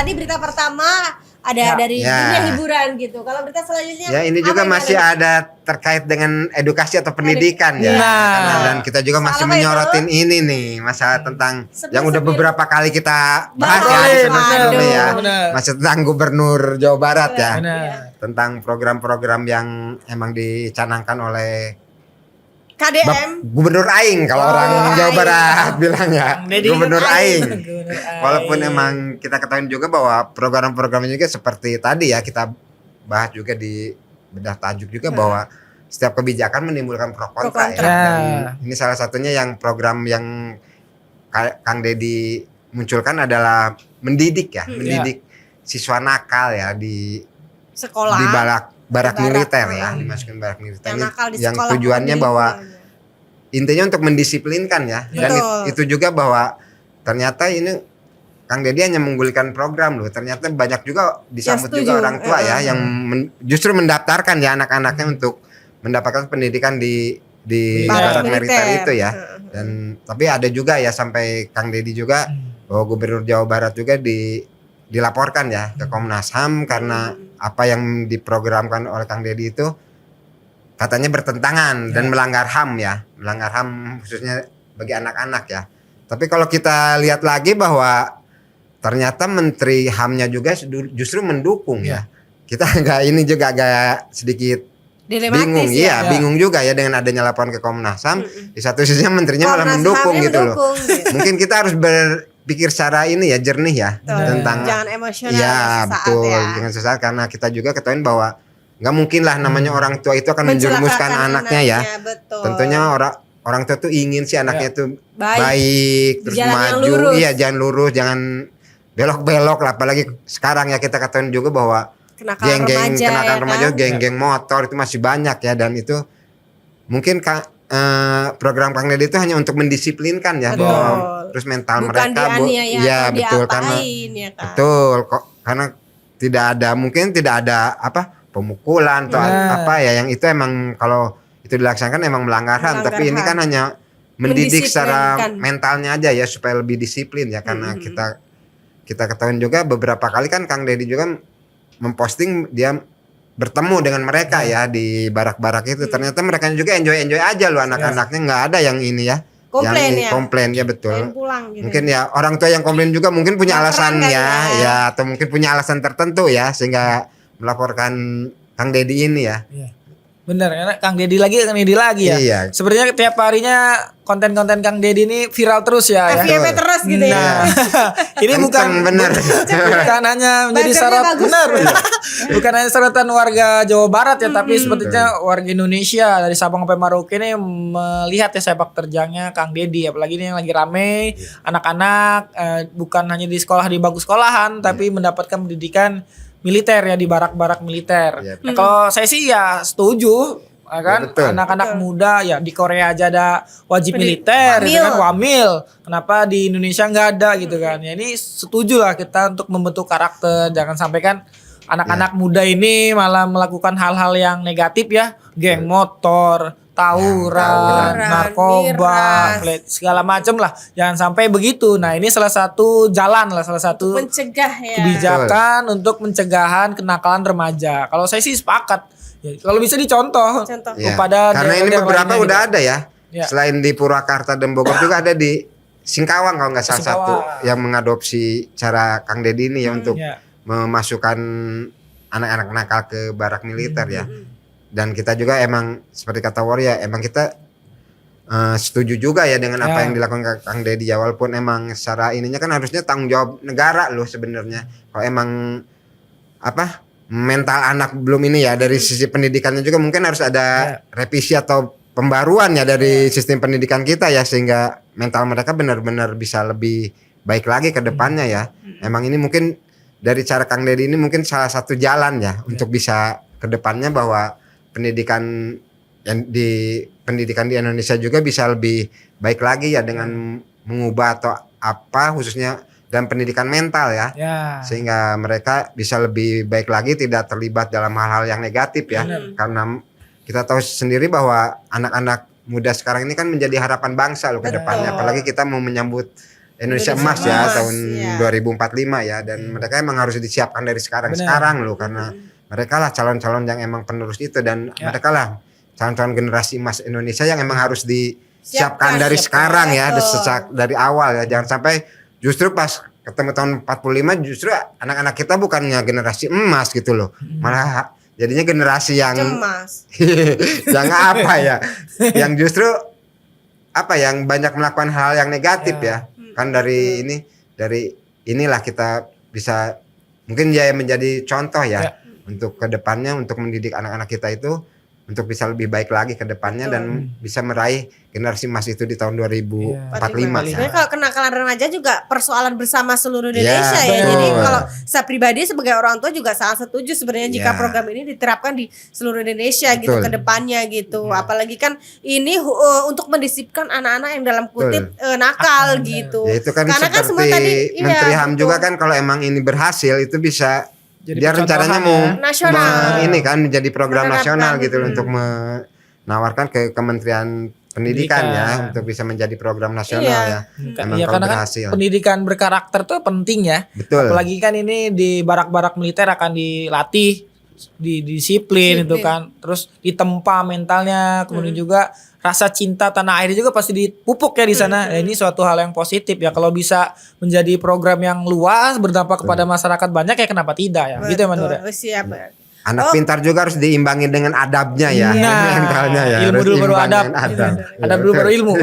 tadi berita pertama ada dari dunia hiburan gitu. Kalau berita selanjutnya ya ini juga masih ada terkait dengan edukasi atau pendidikan ya. Dan kita juga masih menyorotin ini nih masalah tentang yang udah beberapa kali kita bahas ya di sebelumnya ya. Masih tentang Gubernur Jawa Barat ya. Tentang program-program yang emang dicanangkan oleh KDM Gubernur Aing kalau orang Jawa Barat bilang ya Gubernur Aing. Walaupun emang kita ketahui juga bahwa program-programnya juga seperti tadi ya kita bahas juga di bedah tajuk juga bahwa setiap kebijakan menimbulkan pro kontra ya. Dan ini salah satunya yang program yang Kang Deddy munculkan adalah mendidik ya, mendidik siswa nakal ya di sekolah di barak militer ya, dimasukin barak militer yang tujuannya bahwa intinya untuk mendisiplinkan ya. Dan itu juga bahwa ternyata ini Kang Deddy hanya menggulirkan program loh. Ternyata banyak juga disambut juga orang tua ya yang justru mendaftarkan ya anak-anaknya untuk mendapatkan pendidikan di barak militer itu ya. Dan tapi ada juga ya sampai Kang Deddy juga bahwa Gubernur Jawa Barat juga dilaporkan ya ke Komnas HAM karena apa yang diprogramkan oleh Kang Deddy itu katanya bertentangan dan melanggar HAM ya, melanggar HAM khususnya bagi anak-anak ya. Tapi kalau kita lihat lagi bahwa ternyata Menteri HAM-nya juga justru mendukung ya. Kita ini juga agak sedikit bingung ya, bingung juga ya dengan adanya laporan ke Komnas HAM. Di satu sisi menterinya malah mendukung gitu loh. Mungkin kita harus berpikir secara ini ya jernih ya tentang jangan emosional ya betul dengan sesaat karena kita juga ketahui bahwa nggak mungkin lah namanya orang tua itu akan menjerumuskan anaknya ya. Tentunya orang tua tuh ingin si anaknya tuh baik terus maju, iya jangan lurus, jangan belok-belok lah. Apalagi sekarang ya kita ketahui juga bahwa geng-geng kenakan remaja, geng-geng motor itu masih banyak ya dan itu mungkin program Kang Deddy itu hanya untuk mendisiplinkan ya bahwa terus mental mereka ya betul karena betul kok karena tidak ada apa pemukulan atau apa ya yang itu emang kalau itu dilaksanakan emang melanggar HAM tapi ini kan hanya mendidik secara mentalnya aja ya supaya lebih disiplin ya karena kita ketahui juga beberapa kali kan Kang Deddy juga memposting dia bertemu dengan mereka ya di barak-barak itu ternyata mereka juga enjoy aja loh anak-anaknya nggak ada yang ini ya komplain ya betul gitu. Mungkin ya orang tua yang komplain juga mungkin punya alasan ya atau mungkin punya alasan tertentu ya sehingga melaporkan Kang Deddy ini ya. Bener, karena Kang Deddy lagi ya. Iya. Sebenarnya tiap harinya konten-konten Kang Deddy ini viral terus ya. FYP terus gitu ya. Ini bukan hanya menjadi bukan hanya sorotan warga Jawa Barat ya, tapi sepertinya warga Indonesia dari Sabang sampai Merauke ini melihat ya sepak terjangnya Kang Deddy. Apalagi ini yang lagi rame, anak-anak bukan hanya di sekolah di bangku sekolahan, tapi mendapatkan pendidikan militer ya di barak-barak militer. Nah, kalau saya sih ya setuju kan anak-anak muda ya di Korea aja ada wajib militer gitu kan wamil. Kenapa di Indonesia nggak ada gitu kan? Ya ini setuju lah kita untuk membentuk karakter. Jangan sampai kan anak-anak muda ini malah melakukan hal-hal yang negatif ya, geng motor, tawuran, narkoba, segala macam lah. Jangan sampai begitu. Nah, ini salah satu jalan lah, salah satu mencegah ya. Kebijakan untuk pencegahan kenakalan remaja. Kalau saya sih sepakat. Ya, kalau bisa dicontoh kepada karena ini beberapa udah ada ya. Selain di Purwakarta dan Bogor juga ada di Singkawang kalau nggak salah satu yang mengadopsi cara Kang Deddy ini ya untuk memasukkan anak-anak nakal ke barak militer ya. Dan kita juga emang seperti kata Waria emang kita setuju juga ya dengan apa yang dilakukan Kang Deddy ya walaupun emang secara ininya kan harusnya tanggung jawab negara loh sebenarnya. Kalau emang apa mental anak belum ini ya dari sisi pendidikannya juga mungkin harus ada revisi atau pembaruan ya dari sistem pendidikan kita ya sehingga mental mereka benar-benar bisa lebih baik lagi ke depannya ya. Emang ini mungkin dari cara Kang Deddy ini mungkin salah satu jalan ya untuk bisa ke depannya bahwa pendidikan di Indonesia juga bisa lebih baik lagi ya dengan mengubah atau apa khususnya dan pendidikan mental ya sehingga mereka bisa lebih baik lagi tidak terlibat dalam hal-hal yang negatif ya karena kita tahu sendiri bahwa anak-anak muda sekarang ini kan menjadi harapan bangsa loh ke depannya apalagi kita mau menyambut Indonesia emas ya tahun 2045 ya, dan mereka emang harus disiapkan dari sekarang loh, karena mereka lah calon-calon yang emang penerus itu, dan mereka lah calon-calon generasi emas Indonesia yang emang harus disiapkan dari sekarang ya, dari awal ya. Jangan sampai justru pas ketemu tahun 45 justru anak-anak kita bukannya generasi emas gitu loh. Malah jadinya generasi yang cemas. yang apa ya? Yang justru apa, yang banyak melakukan hal yang negatif ya. Kan dari inilah kita bisa mungkin ya menjadi contoh ya untuk kedepannya, untuk mendidik anak-anak kita itu untuk bisa lebih baik lagi ke depannya dan bisa meraih generasi emas itu di tahun 2045. Sebenarnya kalau kenakalan remaja juga persoalan bersama seluruh Indonesia ya. Jadi kalau saya pribadi sebagai orang tua juga sangat setuju sebenarnya jika program ini diterapkan di seluruh Indonesia gitu ke depannya gitu. Apalagi kan ini untuk mendisiplinkan anak-anak yang dalam kutip nakal gitu. Ya, itu kan karena seperti kan semua tadi Menteri HAM juga kan, kalau emang ini berhasil itu bisa jadi dia rencananya mau ini kan menjadi program nasional gitu loh, untuk menawarkan ke Kementerian Pendidikan ya, untuk bisa menjadi program nasional ya. Iya, karena berhasil. Kan pendidikan berkarakter tuh penting ya. Betul. Apalagi kan ini di barak-barak militer akan dilatih, disiplin itu kan, terus ditempa mentalnya, kemudian juga rasa cinta tanah air juga pasti dipupuk ya di sana. Nah, ini suatu hal yang positif ya, kalau bisa menjadi program yang luas berdampak kepada masyarakat banyak ya kenapa tidak ya. Gitu ya Manura. Siap. Anak pintar juga harus diimbangi dengan adabnya ya, mentalnya ya. Ilmu dulu baru adab. Adab dulu baru ilmu.